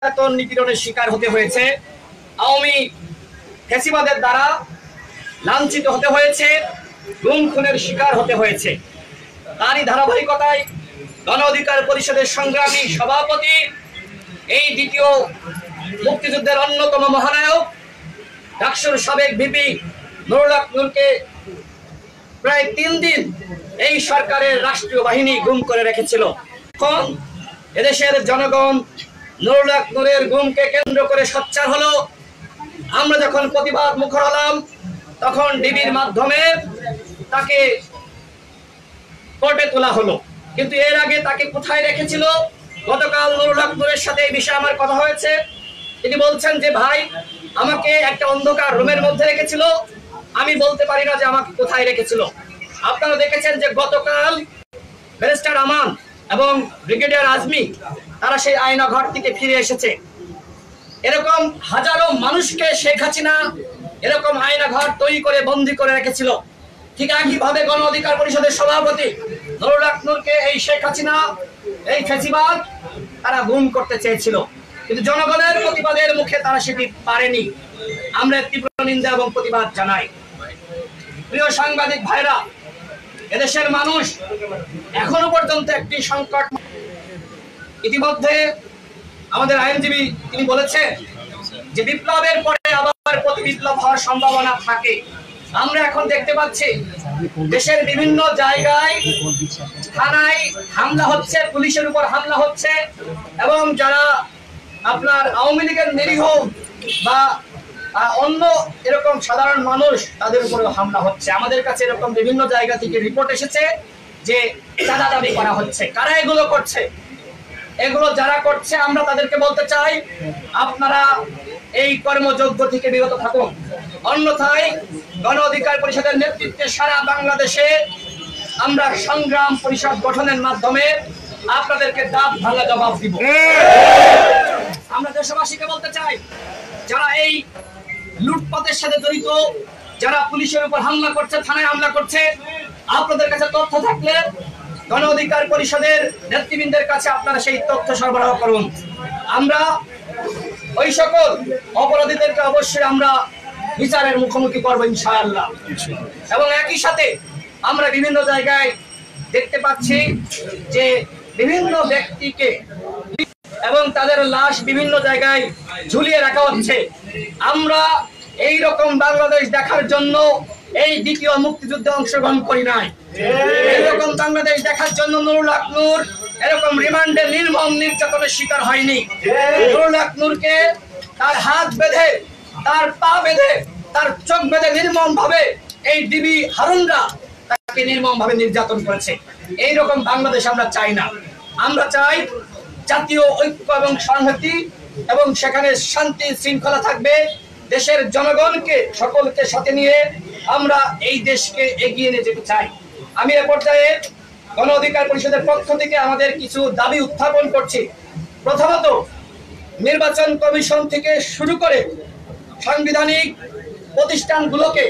নির্যাতন নিপীড়নের শিকার হতে হয়েছে, আওয়ামী ফ্যাসিবাদের দ্বারা লাঞ্ছিত হতে হয়েছে, গুম খুনের শিকার হতে হয়েছে। তারই ধারাবাহিকতায় গণ অধিকার পরিষদের সংগ্রামী সভাপতি, এই দ্বিতীয় মুক্তিযুদ্ধের অন্যতম মহানায়ক ডাকসুর সাবেক ভিপি নুরুল হক নূরকে প্রায় 3 দিন এই সরকারের রাষ্ট্রীয় বাহিনী গুম করে রেখেছিল। এখন এদেশের জনগণ নুরুল হক নূরের গুমকে কেন্দ্র করে সোচ্চার হলো। আমরা যখন প্রতিবাদ মুখর হলাম, তখন ডিবির মাধ্যমে তাকে কোর্টে তোলা হলো। কিন্তু এর আগে তাকে কোথায় রেখেছিল? গতকাল নুরুল হক নূরের সাথে এই বিষয়ে আমার কথা হয়েছে। তিনি বলছেন যে ভাই, আমাকে একটা অন্ধকার রুমের মধ্যে রেখেছিল, আমি বলতে পারি না যে আমাকে কোথায় রেখেছিল। আপনারা দেখেছেন যে গতকাল ব্যারিস্টার আমান এবং ব্রিগেডিয়ার আজমি তারা সেই আয়না ঘর থেকে ফিরে এসেছে। এরকম হাজারো মানুষকে শেখ হাসিনা এরকম আয়না ঘর তৈরি করে বন্দী করে রেখেছিল। ঠিক একইভাবে গণ অধিকার পরিষদের সভাপতি নুরুল হক নূরকে এই শেখ হাসিনা, এই ফ্যাসিবাদ তারা গুম করতে চেয়েছিল, কিন্তু জনগণের প্রতিবাদের মুখে তারা সেটি পারেনি। আমরা তীব্র নিন্দা এবং প্রতিবাদ জানাই। প্রিয় সাংবাদিক ভাইরা, এদেশের মানুষ এখনো পর্যন্ত একটি সংকট। ইতিমধ্যে আমাদের আইনজীবী তিনি বলেছেন যে বিপ্লবের পরে আবার প্রতি বিপ্লব হওয়ার সম্ভাবনা থাকে। আমরা এখন দেখতে পাচ্ছি দেশের বিভিন্ন জায়গায় থানায় হামলা হচ্ছে, পুলিশের উপর হামলা হচ্ছে, এবং যারা আপনার আওয়ামী লীগের নিরীহ বা অন্য এরকম সাধারণ মানুষ তাদের উপরে হামলা হচ্ছে। আমাদের কাছে এরকম বিভিন্ন জায়গা থেকে রিপোর্ট এসেছে যে চাঁদা দাবি করা হচ্ছে। কারা এগুলো করছে? এগুলো যারা করছে আমরা তাদেরকে বলতে চাই, আপনারা এই কর্মযজ্ঞ থেকে বিরত থাকুন, অন্যথায় গণ অধিকার পরিষদের নেতৃত্বে সারা বাংলাদেশে আমরা সংগ্রাম পরিষদ গঠনের মাধ্যমে আপনাদেরকে দাঁত ভাঙা জবাব দিব। আমরা দেশবাসীকে বলতে চাই, যারা এই লুটপাটের সাথে জড়িত, যারা পুলিশের উপর হামলা করছে, থানায় হামলা করছে, আপনাদের কাছে তথ্য থাকলে গণ অধিকার পরিষদের নেতৃবৃন্দের কাছে আপনারা সেই তথ্য সরবরাহ করুন। আমরা ওই সকল অপরাধীদেরকে অবশ্যই আমরা বিচারের মুখোমুখি করবো ইনশাআল্লাহ। এবং একই সাথে আমরা বিভিন্ন জায়গায় দেখতে পাচ্ছি যে বিভিন্ন ব্যক্তিকে এবং তাদের লাশ বিভিন্ন জায়গায় ঝুলিয়ে রাখা হচ্ছে। আমরা এই রকম বাংলাদেশ দেখার জন্য এই দ্বিতীয় মুক্তিযুদ্ধে অংশগ্রহণ করি নাই। এরকম বাংলাদেশ দেখার জন্য নুরুল হক নূর এরকম রিমান্ডে নির্মম নির্যাতনের শিকার হয়নি। নুরুল হক নূরকে তার হাত বেঁধে, তার পা বেঁধে, তার চোখ বেঁধে নির্মম ভাবে এই ডিবি হারুনরা তাকে নির্মম ভাবে নির্যাতন করেছে। এইরকম বাংলাদেশ আমরা চাই না। আমরা চাই জাতীয় ঐক্য এবং সংহতি, এবং সেখানে শান্তি শৃঙ্খলা থাকবে। দেশের জনগণকে সকলকে সাথে নিয়ে আমরা এই দেশকে এগিয়ে নিয়ে যেতে চাই। আমি এ পর্যায়ে গণ অধিকার পরিষদের পক্ষ থেকে আমাদের কিছু দাবি উত্থাপন করছি। প্রথমত, নির্বাচন কমিশন থেকে শুরু করে সাংবিধানিক প্রতিষ্ঠানগুলোকে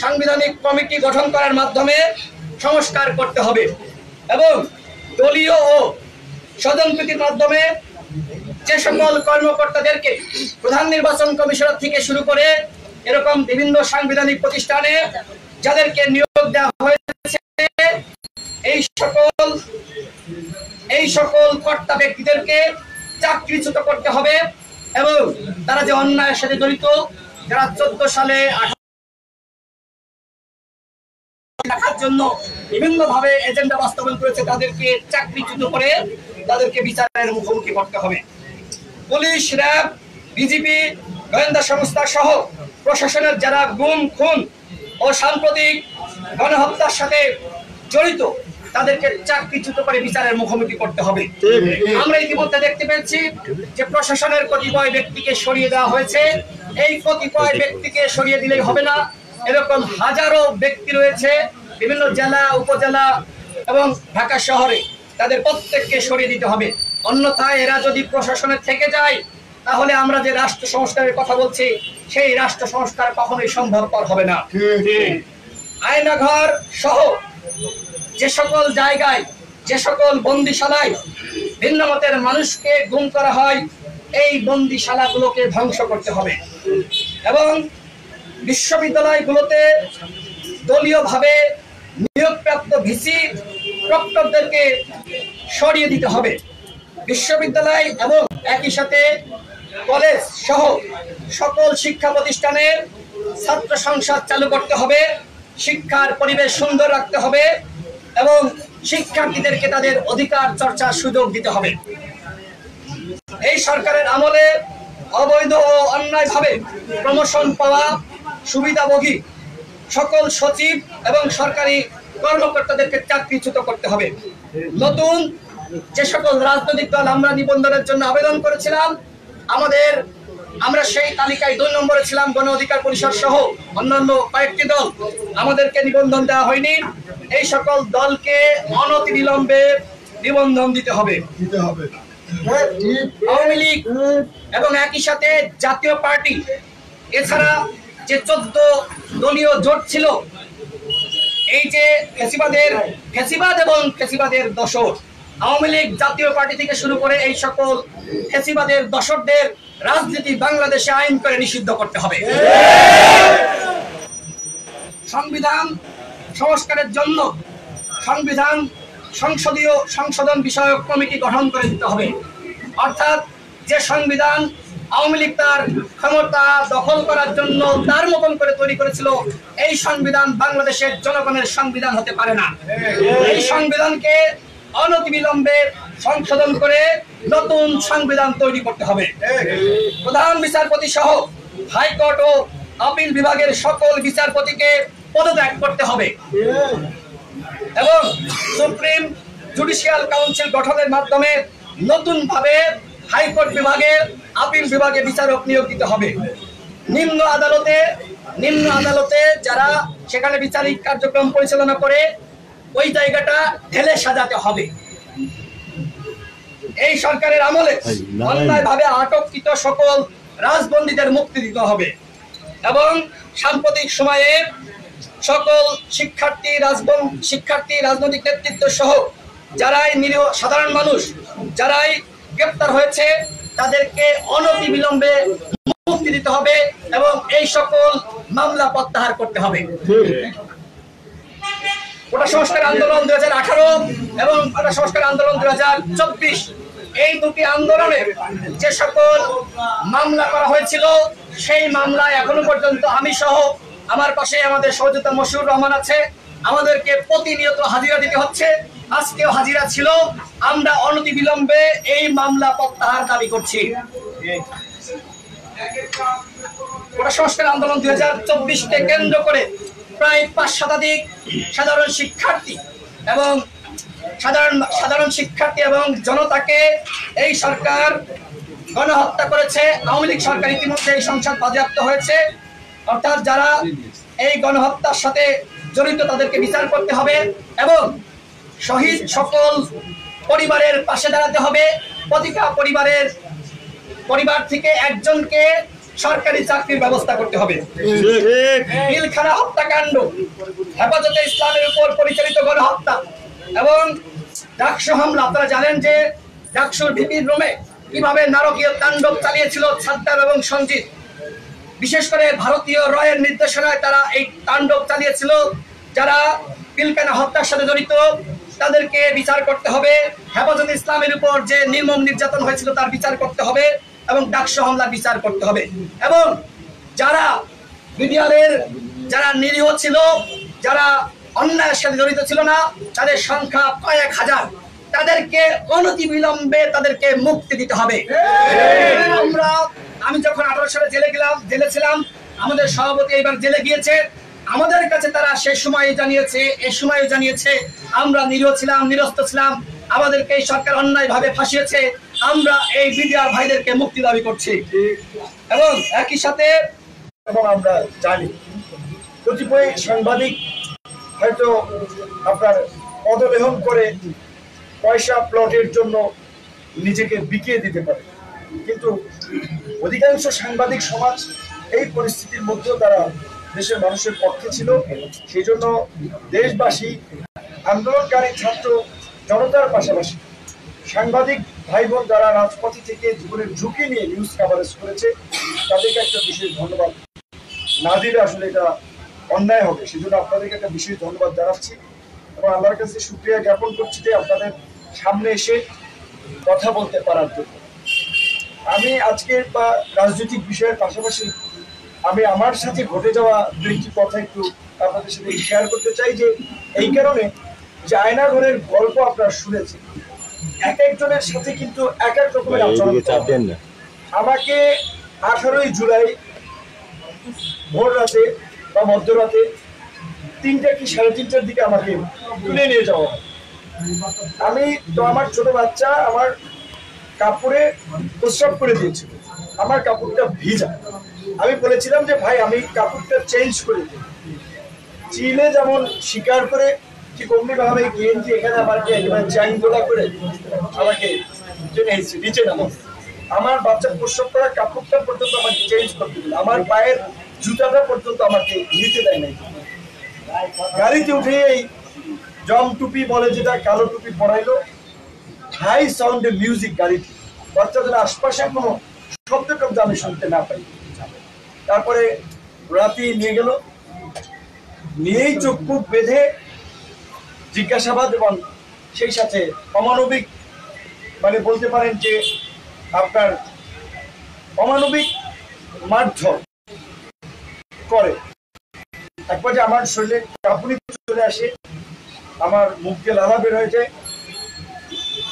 সাংবিধানিক কমিটি গঠন করার মাধ্যমে সংস্কার করতে হবে, এবং দলীয় ও স্বজনপ্রীতির মাধ্যমে যে সকল কর্মকর্তাদেরকে প্রধান নির্বাচন কমিশনার থেকে শুরু করে এরকম বিভিন্ন সাংবিধানিক প্রতিষ্ঠানে যাদেরকে নিয়োগ দেওয়া হয়েছে, এই সকল কর্তা ব্যক্তিদেরকে চাকরিচ্যুত করতে হবে, এবং তারা যে অন্যায়ের সাথে জড়িত, যারা 14 সালে রাখার জন্য বিভিন্ন ভাবে এজেন্ডা বাস্তবায়ন করেছে, তাদেরকে চাকরিচ্যুত করে তাদেরকে বিচারের মুখোমুখি করতে হবে। পুলিশ, র্যাব, বিজিবি, গোয়েন্দা সংস্থা সহ প্রশাসনের যারা গুম, খুন ও সাম্প্রতিক গণহত্যার সাথে জড়িত তাদেরকে চাকরিচ্যুত করে বিচারের মুখোমুখি করতে হবে। আমরা ইতিমধ্যে দেখতে পেয়েছি যে প্রশাসনের কতিপয় ব্যক্তিকে সরিয়ে দেওয়া হয়েছে। এই কতিপয় ব্যক্তিকে সরিয়ে দিলেই হবে না, এরকম হাজারো ব্যক্তি রয়েছে বিভিন্ন জেলা, উপজেলা এবং ঢাকা শহরে, তাদের প্রত্যেককে সরিয়ে দিতে হবে। অন্যথায় এরা যদি প্রশাসনের থেকে যায়, তাহলে আমরা যে রাষ্ট্র সংস্কারের কথা বলছি, সেই রাষ্ট্র সংস্কার কখনোই সম্ভবপর হবে না। আয়নাঘর সহ যে সকল জায়গায়, যে সকল বন্দিশালায় ভিন্ন মতের মানুষকে গুম করা হয়, এই বন্দিশালাগুলোকে ধ্বংস করতে হবে এবং বিশ্ববিদ্যালয়গুলোতে দলীয়ভাবে নিয়োগপ্রাপ্ত ভিসি প্রক্টরদেরকে সরিয়ে দিতে হবে। বিশ্ববিদ্যালয় এবং একই সাথে কলেজ সহ সকল শিক্ষা প্রতিষ্ঠানের ছাত্র সংসদ চালু করতে হবে, শিক্ষার পরিবেশ সুন্দর রাখতে হবে এবং শিক্ষার্থীদেরকে তাদের অধিকার চর্চার সুযোগ দিতে হবে। এই সরকারের আমলে অবৈধ ও অন্যায়ভাবে প্রমোশন পাওয়া সুবিধাভোগী সকল সচিব এবং সরকারি কর্মকর্তাদেরকে চাকরিচ্যুত করতে হবে। নতুন যে সকল রাজনৈতিক দল আমরা নিবন্ধনের জন্য আবেদন করেছিলাম, আমরা সেই তালিকায় 2 নম্বরে ছিলাম, গণ অধিকার পরিষদ সহ অন্যান্য কয়েকটি দল, আমাদেরকে নিবন্ধন দেওয়া হয়নি। এই সকল দলকে অনতিবিলম্বে নিবন্ধন দিতে হবে। আওয়ামী লীগ এবং একই সাথে জাতীয় পার্টি এছাড়া যে 14 দলীয় জোট ছিল, এই যে ফ্যাসিবাদ এবং ফ্যাসিবাদের দোসর আওয়ামী লীগ জাতীয় পার্টি থেকে শুরু করে এই সকল ফ্যাসিবাদের দোসরদের রাজনীতি বাংলাদেশে আইন করে নিষিদ্ধ করতে হবে। সংবিধান সংস্কারের জন্য সংসদীয় সংশোধন বিষয়ক কমিটি গঠন করে দিতে হবে। অর্থাৎ যে সংবিধান আওয়ামী লীগ তার ক্ষমতা দখল করার জন্য তার মতন করে তৈরি করেছিল, এই সংবিধান বাংলাদেশের জনগণের সংবিধান হতে পারে না। এই সংবিধানকে অনতিবিলম্বে সংশোধন করে নতুন সংবিধান তৈরি করতে হবে। প্রধান বিচারপতি সহ হাইকোর্ট ও আপিল বিভাগের সকল বিচারপতিকে পদত্যাগ করতে হবে এবং সুপ্রিম জুডিশিয়াল কাউন্সিল গঠনের মাধ্যমে নতুনভাবে হাইকোর্ট বিভাগে আপিল বিভাগে বিচারক নিয়োগ দিতে হবে। নিম্ন আদালতে যারা সেখানে বিচারিক কার্যক্রম পরিচালনা করে ওই জায়গাটা ঢেলে সাজাতে হবে। এই সরকারের আমলে অন্যায়ভাবে আটককৃত সকল রাজবন্দীদের মুক্তি দিতে হবে এবং সাম্প্রতিক সময়ে সকল শিক্ষার্থী রাজনৈতিক নেতৃত্ব সহ যারাই নিরীহ সাধারণ মানুষ যারাই গ্রেপ্তার হয়েছে তাদেরকে অনতিবিলম্বে মুক্তি দিতে হবে এবং এই সকল মামলা প্রত্যাহার করতে হবে। কোটা সংস্কার আন্দোলন 2018 এবং কোটা সংস্কার আন্দোলন 2024 এই দুটি আন্দোলনে যে সকল মামলা করা হয়েছিল সেই মামলায় এখনো পর্যন্ত আমি সহ আমার পাশে আমাদের সহযোদ্ধা মশিউর রহমান আছে, আমাদেরকে প্রতিনিয়ত হাজিরা দিতে হচ্ছে। আজকেও হাজিরা ছিল। আমরা অনতিবিলম্বে এই মামলা প্রত্যাহার দাবি করছি। কোটা সংস্কার আন্দোলন 2024কে কেন্দ্র করে প্রায় 5 শতাধিক সাধারণ শিক্ষার্থী এবং জনতাকে এই সরকার গণহত্যা করেছে। আওয়ামী লীগ সরকার ইতিমধ্যে এই সংসদ বাজেয়াপ্ত হয়েছে। অর্থাৎ যারা এই গণহত্যার সাথে জড়িত তাদেরকে বিচার করতে হবে এবং শহীদ সকল পরিবারের পাশে দাঁড়াতে হবে। প্রতিটা পরিবার থেকে একজনকে সরকারি চাকরির ব্যবস্থা করতে হবে। পিলখানা হত্যাকাণ্ড, হেফাজতে ইসলামের উপর পরিচালিত গণহত্যা এবং ডাকসু হামলা, আপনারা জানেন যে ডাকসুর ভিপির রুমে কিভাবে নারকীয় তাণ্ডব চালিয়েছিল সাদ্দাম এবং সঞ্জিত। বিশেষ করে ভারতীয় রয়ের নির্দেশনায় তারা এই তাণ্ডব চালিয়েছিল। যারা পিলখানা হত্যার সাথে জড়িত তাদেরকে বিচার করতে হবে। হেফাজতে ইসলামের উপর যে নির্মম নির্যাতন হয়েছিল তার বিচার করতে হবে এবং ডাকসু হামলার বিচার করতে হবে এবং যারা বিডিআরের যারা নিরীহ ছিল, যারা অন্যায়ের সাথে জড়িত ছিল না, তাদের সংখ্যা কয়েক হাজার, তাদেরকে অনতিবিলম্বে তাদেরকে মুক্তি দিতে হবে। আমি যখন 18 সালে জেলে ছিলাম, আমাদের সভাপতি এবার জেলে গিয়েছে। আমাদের কাছে তারা সেই সময় জানিয়েছে আমরা নিরীহ ছিলাম, নিরস্ত ছিলাম, আমাদেরকে এই সরকার অন্যায়ভাবে ফাঁসিয়েছে। আমরা এই বিডিআর ভাইদেরকে মুক্তি দাবি করছি এবং একই সাথে আমরা জানি কতিপয় সাংবাদিক হয়তো আপনার পদলেহন করে পয়সা প্লটের জন্য নিজেকে বিকিয়ে দিতে পারে, কিন্তু অধিকাংশ সাংবাদিক সমাজ এই পরিস্থিতির মধ্যেও তারা দেশের মানুষের পক্ষে ছিল। সেই জন্য দেশবাসী, আন্দোলনকারী ছাত্র জনতার পাশাপাশি সাংবাদিক ভাই বোন যারা রাজপথে থেকে জীবনের ঝুঁকি নিয়ে নিউজ কাভারেজ করেছে তাদেরকে একটা বিশেষ ধন্যবাদ না দিলে আসলে এটা অন্যায় হবে, সেজন্য আপনাদেরকে একটা বিশেষ ধন্যবাদ জানাচ্ছি এবং আল্লাহর কাছে শুকরিয়া জ্ঞাপন করছি যে আপনাদের সামনে এসে কথা বলতে পারার জন্য। আমি আজকের বা রাজনৈতিক বিষয়ের পাশাপাশি আমি আমার সাথে ঘটে যাওয়া দুইটি কথা একটু আপনাদের সাথে শেয়ার করতে চাই, যে এই কারণে যে আয়নাঘরের গল্প আপনারা শুনেছেন এক একজনের সাথে কিন্তু এক এক রকমের আচরণ করে। আমাকে 18ই জুলাই ভোর রাতে বা মধ্যরাতে 3টা কি 3:30টার দিকে আমাকে তুলে নিয়ে যাওয়া হয়। আমি তো আমার ছোট বাচ্চা আমার কাপড়ে প্রস্রাব করে দিয়েছিল, আমার কাপড়টা ভিজা। আমি বলেছিলাম যে ভাই আমি কাপড়টা চেঞ্জ করে দিই। চিলে যেমন স্বীকার করে ঠিক অমনি ভাবে গেঞ্জি এখানে আমাকে একেবারে চ্যাংদোলা করে আমাকে টেনে এসেছে নিচে নামো। আমার বাচ্চা প্রস্রাব করা কাপড়টা পর্যন্ত আমাকে চেঞ্জ করতে দিল, আমার পায়ের জুতাটা পর্যন্ত আমাকে নিতে দেয় নাই। গাড়িতে উঠে এই জম টুপি বলে যেটা কালো টুপি পরাইলো, হাই সাউন্ডে মিউজিক গাড়িতে, বাচ্চাদের আশপাশে কোনো শব্দ টব্দ আমি শুনতে না পাই। তারপরে রাতে নিয়ে গেল, নিয়েই চোখ মুখ বেঁধে জিজ্ঞাসাবাদ এবং সেই সাথে অমানবিক মানে বলতে পারেন যে আপনার অমানবিক মারধর করে। একবার যে আমার শরীরে কাঁপুনি চলে আসে, আমার মুখ দিয়ে লালা বের হয়ে যায়।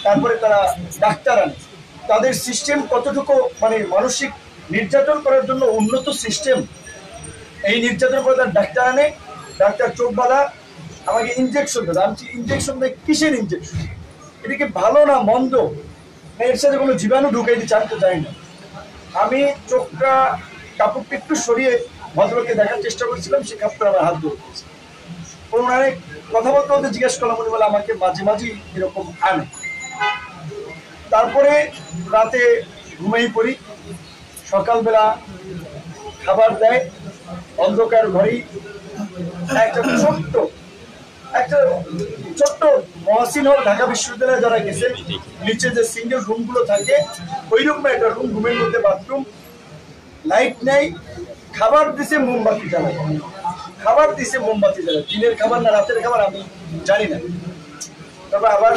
তারপরে তারা ডাক্তার আনে, তাদের সিস্টেম কতটুকু মানে মানসিক নির্যাতন করার জন্য উন্নত সিস্টেম। এই নির্যাতন করে তার ডাক্তার আনে, ডাক্তার চোখ বাঁধা আমাকে ইনজেকশন দেয়। আমি ইনজেকশন দেয় কিসের ইনজেকশন, এটা কি ভালো না মন্দ, এর সাথে কোনো জীবাণু ঢুকাইতে জানতে চাই না। আমি চোখটা কাপড়টা একটু সরিয়ে ভদ্রলোককে দেখার চেষ্টা করছিলাম, সে কাপড় আমার হাত ধরে ওনারে কথা বলতে বলতে জিজ্ঞেস করলাম, উনি বলে আমাকে মাঝে মাঝে এরকম আনে। তারপরে রাতে ঘুমিয়ে পড়ি, সকালবেলা খাবার দেয় অন্ধকার ঘরেই। একটা ছোট্ট মহসিন হল ঢাকা বিশ্ববিদ্যালয়ে যারা গেছে নিচে যে সিঙ্গেল রুম গুলো থাকে ওইরকম একটা রুম, রুমের মধ্যে বাথরুম, লাইট নেই, খাবার দিছে মোমবাতি জ্বালায়, খাবার দিছে মোমবাতি জ্বালায়, দিনের খাবার না রাতের খাবার আমি জানি না। তবে আবার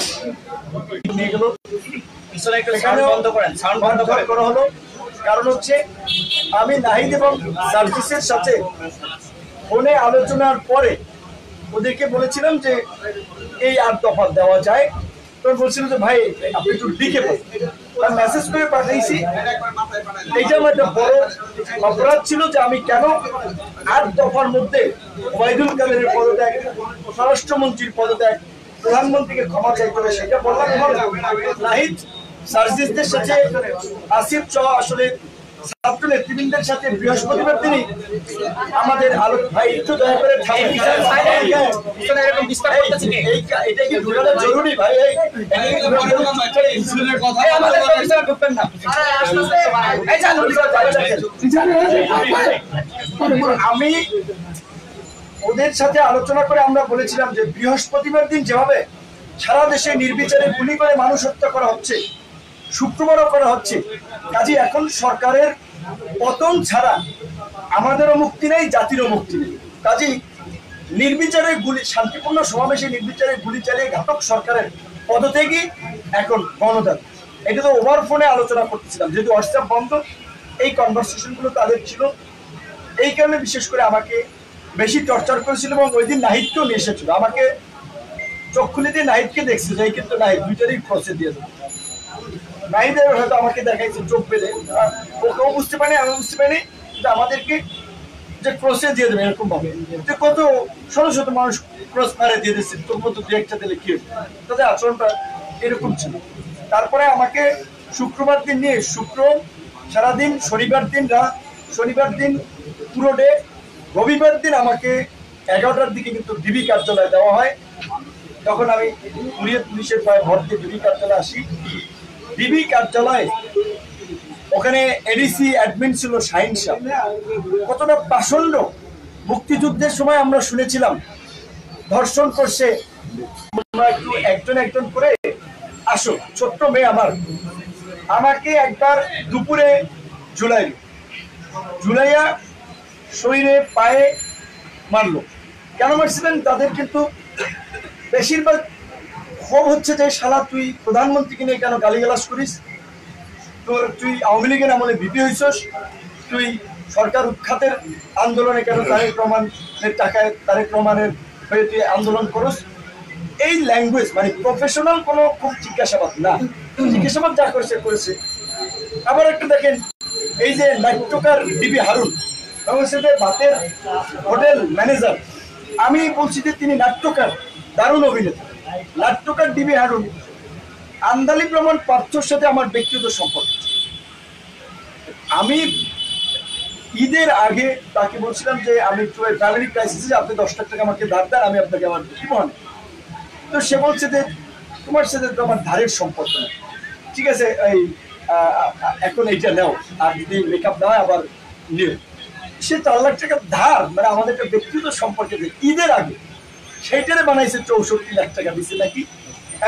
নিয়ে গেল, বন্ধ করা হলো। কারণ হচ্ছে আমি নাহিদ এবং সার্ভিসের সাথে ফোনে আলোচনার পরে ওদেরকে বলেছিলাম যে এই 8 দফা দেওয়া যায়। তখন বলছিল যে ভাই আপনি একটু লিখে মেসেজ করে পাঠাইছি। এইটা আমার একটা বড় অপরাধ ছিল যে আমি কেন 8 দফার মধ্যে ওবায়দুল কাদেরের পদত্যাগ, স্বরাষ্ট্রমন্ত্রীর পদত্যাগ, প্রধানমন্ত্রীকে ক্ষমা চাইতে হবে সেটা বললাম। নাহিদ সার্জিসদের সাথে আসিফ সহ আসলে ছাত্র নেতৃবৃন্দের সাথে বৃহস্পতিবার দিনই আমাদের আলোক ভাই একটু দয়া করে এটা কি জরুরি ভাই, আমি ওদের সাথে আলোচনা করে আমরা বলেছিলাম যে বৃহস্পতিবার দিন যেভাবে সারা দেশে নির্বিচারে গুলি করে মানুষ হত্যা করা হচ্ছে, শুক্রবারও করা হচ্ছে, কাজে এখন সরকারের পতন ছাড়া আমাদেরও মুক্তি নেই, জাতিরও মুক্তি নেই। কাজেই নির্বিচারে গুলি, শান্তিপূর্ণ সমাবেশে নির্বিচারে গুলি চালিয়ে ঘাতক সরকারের পদত্যাগই এখন গণতন্ত্র। এটা তো ওভার ফোনে আলোচনা করতেছিলাম, যেহেতু হোয়াটসঅ্যাপ বন্ধ, এই কনভারসেশনগুলো তাদের ছিল। এই কারণে বিশেষ করে আমাকে বেশি টর্চার করেছিল এবং ওই দিন নাহিদকেও নিয়ে এসেছিল। আমাকে চোখ খুলে দিয়ে নাহিদকে দেখছে যে কিন্তু নাহিদ দুইটারই ক্রসে দিয়ে দেবে। নাহিদের হয়তো আমাকে দেখাইছে চোখ পেলে, ওকেও বুঝতে পারিনি আমি বুঝতে পারিনি, কিন্তু আমাদেরকে যে ক্রসে দিয়ে দেবে এরকম ভাবে যে কত শত শত মানুষ ক্রস মারে দিয়ে দিচ্ছে, তোর মতো দু একটা দিলে কি হবে, তাদের আচরণটা এরকম ছিল। তারপরে আমাকে শুক্রবার দিন নিয়ে সারাদিন, শনিবার দিন রাত, শনিবার দিন পুরো ডে, রবিবার দিন আমাকে 11টার দিকে কিন্তু ডিবি কার্যালয়ে দেওয়া হয়। তখন আমি পুলিশের পায়ে ভর দিয়ে ডিবি কার্যালয়ে আসি। ডিবি কার্যালয়ে ওখানে এডিসি অ্যাডমিন ছিল শাহিন সাহেব, কতটা পাষণ্ড। মুক্তিযুদ্ধের সময় আমরা শুনেছিলাম ধর্ষণ করছে, একজন একজন করে আসো, ছোট্ট মেয়ে আমার আমাকে একবার দুপুরে ঝুলাইয়া শরীরে পায়ে মারলো। কেন মারছিলেন? তাদের কিন্তু বেশিরভাগ ক্ষোভ হচ্ছে যে শালা তুই প্রধানমন্ত্রীকে নিয়ে কেন গালিগালাজ করিস, তুই আওয়ামী লীগের আমলে ভিপি হইছস, তুই সরকার উৎখাতের আন্দোলনে কেন তারেক রহমানের হয়ে তুই আন্দোলন করস। এই ল্যাঙ্গুয়েজ মানে প্রফেশনাল কোনো খুব জিজ্ঞাসাবাদ না, জিজ্ঞাসাবাদ যা করেছে। আবার একটু দেখেন, এই যে নাট্যকার ডিবি হারুন বাংলাদেশের ভাতের হোটেল ম্যানেজার, আমি বলছি যে তিনি নাট্যকার, দারুণ অভিনেতা। নাট্যকার ডিবি হারুন আন্দালিব রহমান পার্থর সাথে আমার ব্যক্তিগত সম্পর্ক। আমি ঈদের আগে তাকে বলছিলাম যে আমি একটু ফ্যামিলি ক্রাইসিসে, আপনি 10 লাখ টাকা আমাকে ধার দেন, আমি আপনাকে আমার জীবন। তো সে বলছে যে তোমার সাথে তো আমার ধারের সম্পর্ক নেই, ঠিক আছে এই এখন এইটা নেও, আর যদি মেকআপ না হয় আবার নিও। সে 4 লাখ টাকা ধার, মানে আমাদের একটা ব্যক্তিগত সম্পর্কে ঈদের আগে সেইটারে বানাইছে 64 লাখ টাকা দিচ্ছে নাকি,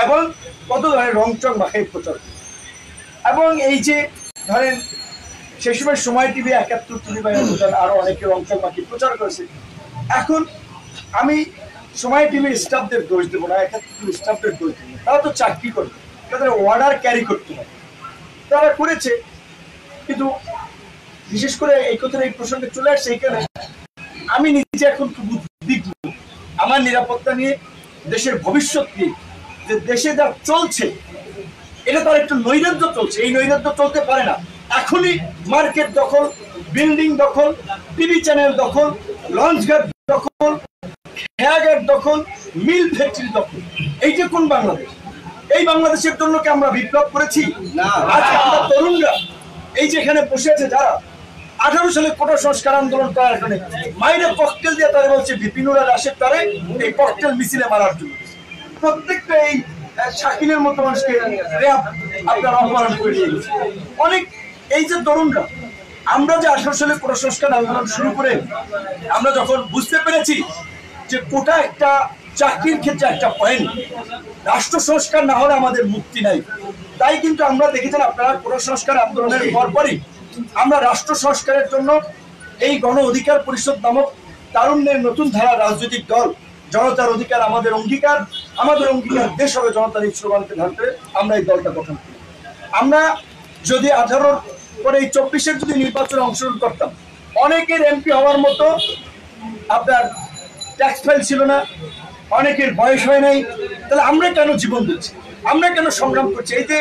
এবং কত ধরনের রং চং মাখাই প্রচার। এবং এই যে ধরেন সেই সময় টিভি 71 টিভি বা আরো অনেকে রং চং মাখি প্রচার করেছে। এখন আমি সময় টিভির স্টাফদের দোষ দেবো না, 71 স্টাফদের দোষ দেবো না, তারা তো চাকরি করবে, তাদের অর্ডার ক্যারি করতে হবে, তারা করেছে। কিন্তু বিশেষ করে এই কথাটা এই প্রসঙ্গে চলে আসছে এইখানে, আমি নিজে এখন খুব উদ্বিগ্ন আমার নিরাপত্তা নিয়ে, দেশের ভবিষ্যৎ নিয়ে, যে দেশে যা চলছে এটা তার একটু নৈরাজ্য চলছে। এই নৈরাজ্য চলতে পারে না। এখনই মার্কেট দখল, বিল্ডিং দখল, টিভি চ্যানেল দখল, লঞ্চঘাট দখল, খেয়াঘাট দখল, মিল ফ্যাক্টরি দখল। এইটা কোন বাংলাদেশ? এই বাংলাদেশের জন্য কি আমরা বিপ্লব করেছি? না। আজকে আমরা তরুণরা এই যে এখানে বসে আছে, যারা 18 সালে কোটা সংস্কার আন্দোলন করার কারণে মাইরে ককটেল দিয়ে তারা বলছে বিপিনুর আর রাশেদ তারে এই ককটেল মিছিলে মারার জন্য, প্রত্যেকটা এই শাকিলের মতো মানুষকে আপনার অপহরণ করে নিয়ে গেছে। অনেক এই যে তরুণরা, আমরা যে 18 সালে কোটা সংস্কার আন্দোলন শুরু করে আমরা যখন বুঝতে পেরেছি যে কোটা একটা চাকরির ক্ষেত্রে একটা পয়েন্ট, রাষ্ট্র সংস্কার না হলে আমাদের মুক্তি নাই, তাই কিন্তু আমরা দেখেছেন আপনারা কোটা সংস্কার আন্দোলনের পরপরই আমরা রাষ্ট্র সংস্কারের জন্য এই গণ অধিকার পরিষদ নামক তারুণ্যের নতুন ধারা রাজনৈতিক দল, জনতার অধিকার আমাদের অঙ্গীকার, আমাদের অঙ্গীকার দেশ হবে জনতার এই স্লোগানকে ধারতে আমরা এই দলটা গঠন করি। আমরা যদি 18 পরে এই 24-এর যদি নির্বাচনে অংশগ্রহণ করতাম, অনেকের এমপি হওয়ার মতো আপনার ট্যাক্স ফাইল ছিল না, অনেকের বয়স হয় নাই, তাহলে আমরা কেন জীবন দিচ্ছি, আমরা কেন সংগ্রাম করছি? এই যে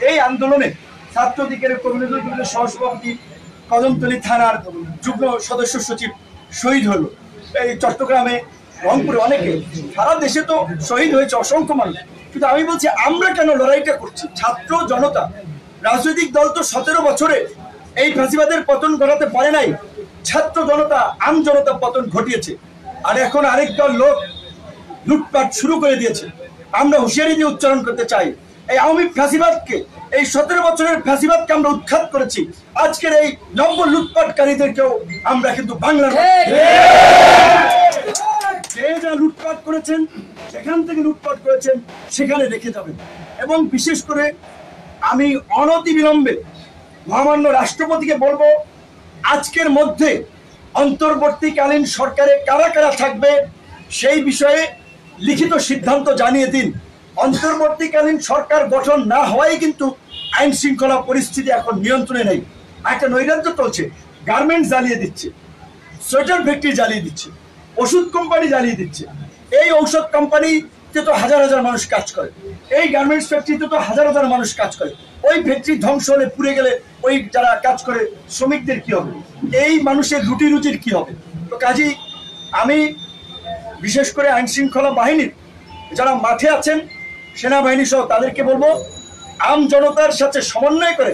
এই আন্দোলনে ছাত্র অধিকারের কমিউনিটির সহসভাপতি, কদমতলী থানার যুগ্ম সদস্য সচিব শহীদ হলো, এই চট্টগ্রামে, রংপুরে, অনেকে, সারা দেশে তো শহীদ হয়েছে অসংখ্য মানুষ। কিন্তু আমি বলছি আমরা কেন লড়াইটা করছি? ছাত্র জনতা, রাজনৈতিক দল তো 17 বছরে এই ফ্যাসিবাদের পতন ঘটাতে পারে নাই, ছাত্র জনতা, আম জনতা পতন ঘটিয়েছে। আর এখন আরেক দল লোক লুটপাট শুরু করে দিয়েছে। আমরা হুঁশিয়ারি দিয়ে উচ্চারণ করতে চাই, এই আওয়ামী ফ্যাসিবাদকে, এই 17 বছরের ফ্যাসিবাদকে আমরা উৎখাত করেছি। আজকের এই নব্য লুটপাটকারীদেরকেও আমরা কিন্তু বাংলার যে যা লুটপাট করেছেন, সেখান থেকে লুটপাট করেছেন সেখানে রেখে যাবেন। এবং বিশেষ করে আমি অনতিবিলম্বে মহামান্য রাষ্ট্রপতিকে বলবো, আজকের মধ্যে অন্তর্বর্তীকালীন সরকারে কারা কারা থাকবে সেই বিষয়ে লিখিত সিদ্ধান্ত জানিয়ে দিন। অন্তর্বর্তীকালীন সরকার গঠন না হওয়াই কিন্তু আইন শৃঙ্খলা পরিস্থিতি এখন নিয়ন্ত্রণে নেই। একটা নৈরাজ্য চলছে, গার্মেন্টস জ্বালিয়ে দিচ্ছে, সোয়েটার ফ্যাক্টরি জ্বালিয়ে দিচ্ছে, ওষুধ কোম্পানি জ্বালিয়ে দিচ্ছে। এই ঔষধ কোম্পানিতে তো হাজার হাজার মানুষ কাজ করে, এই গার্মেন্টস ফ্যাক্টরিতে তো হাজার হাজার মানুষ কাজ করে। ওই ফ্যাক্টরি ধ্বংস হলে, পুড়ে গেলে ওই যারা কাজ করে শ্রমিকদের কি হবে? এই মানুষের রুটি রুজির কি হবে? তো কাজী আমি বিশেষ করে আইন শৃঙ্খলা বাহিনীর যারা মাঠে আছেন, সেনাবাহিনী সহ, তাদেরকে বলবো আম জনতার সাথে সমন্বয় করে,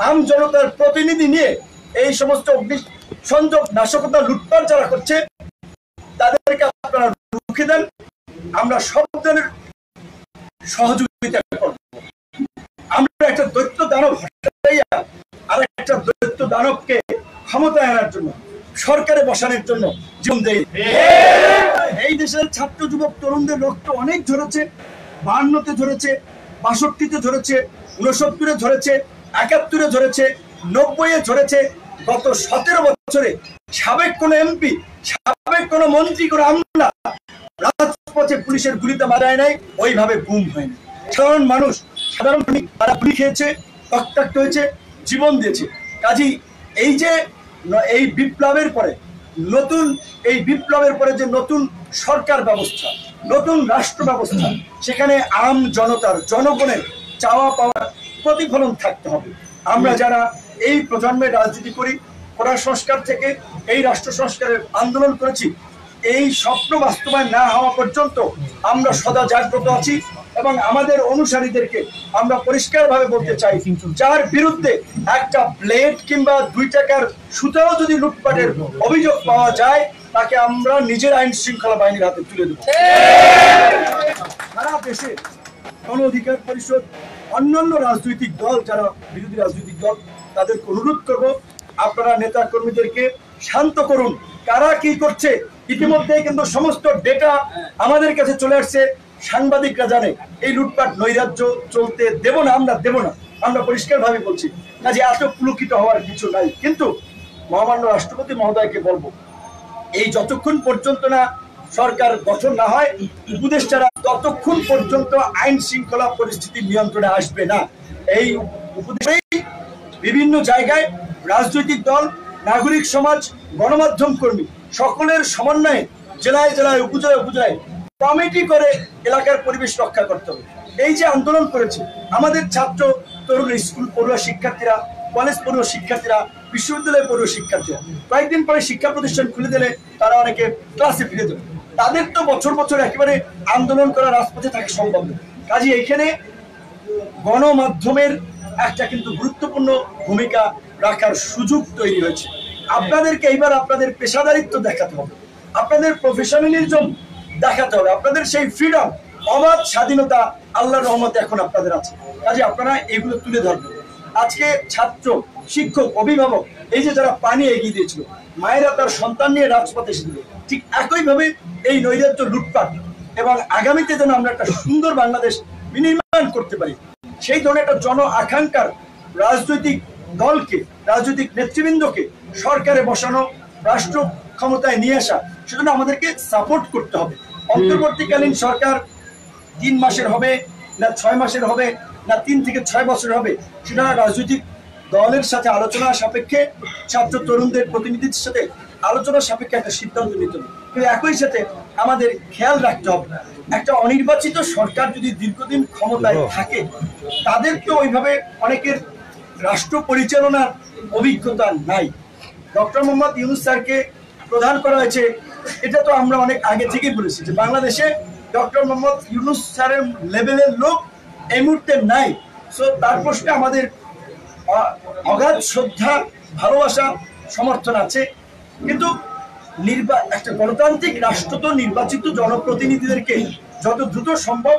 আম জনতার প্রতিনিধি নিয়ে এই সমস্ত অগ্নিসংযোগ, নাশকতা, লুটপাট যারা করছে তাদেরকে আপনারা রুখে দেন। আমরা সব ধরনের সহযোগিতা করব। আমরা একটা দৈত্য দানব হটাইয়া আর একটা দৈত্য দানবকে ক্ষমতায় আনার জন্য, সরকারে বসানোর জন্য জীবন দেই। এই দেশের ছাত্র যুবক তরুণদের রক্ত অনেক ঝরেছে, 52-তে ঝরেছে, 62-তে ধরেছে, 69-এ ধরেছে, 71-এ ধরেছে, 90-এ ধরেছে। গত 17 বছরে সাবেক কোন এমপি, সাবেক কোন মন্ত্রী, কোন আমলা রাজপথে পুলিশের গুলিতে মারায় নাই, ওইভাবে গুম হয়নি। সাধারণ মানুষ, সাধারণ তারা গুলি খেয়েছে, রক্তাক্ত হয়েছে, জীবন দিয়েছে। কাজী এই বিপ্লবের পরে যে নতুন সরকার ব্যবস্থা, নতুন রাষ্ট্র ব্যবস্থা, সেখানে আম জনতার, জনগণের চাওয়া পাওয়ার প্রতিফলন থাকতে হবে। আমরা যারা এই প্রজন্মের রাজনীতি করি, কোটা সংস্কার থেকে এই রাষ্ট্র সংস্কারের আন্দোলন করেছি, এই স্বপ্ন বাস্তবায়ন না হওয়া পর্যন্ত আমরা সদা জাগ্রত আছি এবং আমাদের অনুসারীদেরকে আমরা পরিষ্কারভাবে বলতে চাই, যার বিরুদ্ধে একটা প্লেট কিংবা 2 টাকার সুতাও যদি লুটপাটের অভিযোগ পাওয়া যায়, তাকে আমরা নিজের আইন শৃঙ্খলা বাহিনীর হাতে তুলে দেব। সারা দেশে গণ অধিকার পরিষদ, অন্যান্য রাজনৈতিক দল, যারা বিরোধী রাজনৈতিক দল, তাদেরকে অনুরোধ করব, আপনারা নেতা কর্মীদেরকে শান্ত করুন। কারা কি করছে ইতিমধ্যে কিন্তু সমস্ত ডেটা আমাদের কাছে চলে আসছে, সাংবাদিকরা জানে। এই লুটপাট নৈরাজ্য চলতে দেব না, আমরা দেব না, আমরা পরিষ্কার ভাবে বলছি। কাজে এত পুলকিত হওয়ার কিছু নাই। কিন্তু মহামান্য রাষ্ট্রপতি মহোদয়কে বলবো, এই যতক্ষণ পর্যন্ত না সরকার গঠন না হয়, উপদেষ্টারা ততক্ষণ পর্যন্ত আইন শৃঙ্খলা পরিস্থিতি নিয়ন্ত্রণে আসবে না। এই উপদেষ্টাই বিভিন্ন জায়গায় রাজনৈতিক দল, নাগরিক সমাজ, গণমাধ্যম কর্মী সকলের সমন্বয়ে জেলায় জেলায়, উপজেলায় উপজেলায় কমিটি করে এলাকার পরিবেশ রক্ষা করতে হবে। এই যে আন্দোলন করেছে আমাদের ছাত্র তরুণ, স্কুল পড়ুয়া শিক্ষার্থীরা, কলেজ পড়ুয়া শিক্ষার্থীরা, বিশ্ববিদ্যালয় পড়ুয়া শিক্ষার্থীরা, কয়েকদিন পরে শিক্ষা প্রতিষ্ঠান খুলে দিলে তারা অনেকে ক্লাসে ফিরে যাবে। তাদের তো বছর বছর একেবারে আন্দোলন করা, রাজপথে থাকা সম্ভব নয়। কাজে এখানে গণমাধ্যমের একটা কিন্তু গুরুত্বপূর্ণ ভূমিকা রাখার সুযোগ তৈরি হয়েছে। আপনাদেরকে এইবার আপনাদের পেশাদারিত্ব দেখাতে হবে, আপনাদের প্রফেশনালিজম দেখাতে হবে, আপনাদের সেই ফ্রিডম, অবাধ স্বাধীনতা আল্লাহর রহমতে এখন আপনাদের আছে। কাজে আপনারা এগুলো তুলে ধরবেন। আজকে ছাত্র, শিক্ষক, অভিভাবক, এই যে যারা পানি এগিয়ে দিয়েছিল, মায়েরা তার সন্তান নিয়ে রাজপথে এসেছিল, ঠিক একইভাবে এই নৈরাজ্য, লুটপাট এবং আগামীতে যেন আমরা একটা সুন্দর বাংলাদেশ বিনির্মাণ করতে পারি, সেই ধরনের একটা জন আকাঙ্ক্ষার রাজনৈতিক দলকে, রাজনৈতিক নেতৃবৃন্দকে সরকারে বসানো, রাষ্ট্র ক্ষমতায় নিয়ে আসা, সেজন্য আমাদেরকে সাপোর্ট করতে হবে। অন্তর্বর্তীকালীন সরকার 3 মাসের হবে না 6 মাসের হবে না 3 থেকে 6 বছর হবে, সেটা রাজনৈতিক দলের সাথে আলোচনা সাপেক্ষে, ছাত্র তরুণদের প্রতিনিধিদের সাথে আলোচনা সাপেক্ষে একটা সিদ্ধান্ত নিতে হবে। কিন্তু একই সাথে আমাদের খেয়াল রাখতে হবে, একটা অনির্বাচিত সরকার যদি দীর্ঘদিন ক্ষমতায় থাকে, তাদেরকে ওইভাবে অনেকের রাষ্ট্র পরিচালনার অভিজ্ঞতা নাই। ডক্টর মোহাম্মদ ইউনূস স্যারকে প্রধান করা হয়েছে, এটা তো আমরা অনেক আগে থেকেই বলেছি যে বাংলাদেশে ডক্টর মোহাম্মদ ইউনূস স্যারের লেভেলের লোক এই মুহূর্তে নাই। সো তার প্রশ্নে আমাদের অগাধ শ্রদ্ধা, ভালোবাসা, সমর্থন আছে। কিন্তু একটা গণতান্ত্রিক রাষ্ট্র তো নির্বাচিত জনপ্রতিনিধিদেরকে যত দ্রুত সম্ভব